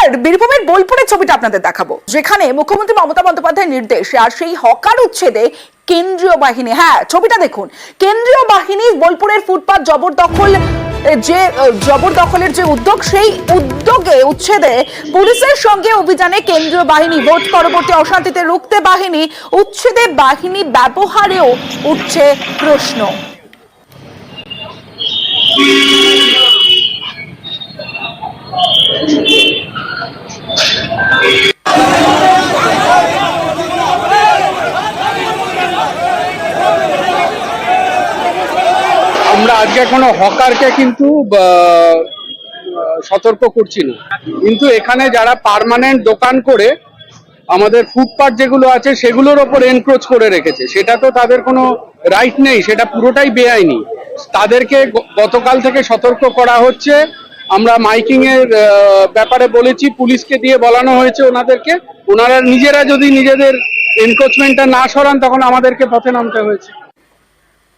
এবার বীরভূমের বোলপুরের ছবিটা আপনাদের দেখাবো, যেখানে মুখ্যমন্ত্রী মমতা বন্দ্যোপাধ্যায়ের নির্দেশে আর সেই হকার উচ্ছেদে কেন্দ্রীয় বাহিনী, হ্যাঁ ছবিটা দেখুন, কেন্দ্রীয় বাহিনী বোলপুরের ফুটপাত জবরদখলের যে উদ্যোগ, সেই উদ্যোগে উচ্ছেদে পুলিশের সঙ্গে অভিযানে কেন্দ্রীয় বাহিনী, ভোট পরবর্তী অশান্তিতে রুখতে বাহিনী, উচ্ছেদে বাহিনী ব্যবহারেও উঠছে প্রশ্ন। আমরা আজকে কোনো হকারকে কিন্তু সতর্ক করছি না, কিন্তু এখানে যারা পার্মানেন্ট দোকান করে আমাদের ফুটপাথ যেগুলো আছে সেগুলোর ওপর এনক্রোচ করে রেখেছে, সেটা তো তাদের কোনো রাইট নেই, সেটা পুরোটাই বেআইনি। তাদেরকে গতকাল থেকে সতর্ক করা হচ্ছে। আমরা মাইকিং এর ব্যাপারে বলেছি, পুলিশকে দিয়ে বলানো হয়েছে ওনাদেরকে, ওনারা নিজেরা যদি নিজেদের এনক্রোচমেন্টটা না সরান তখন আমাদেরকে পথে নামতে হয়েছে।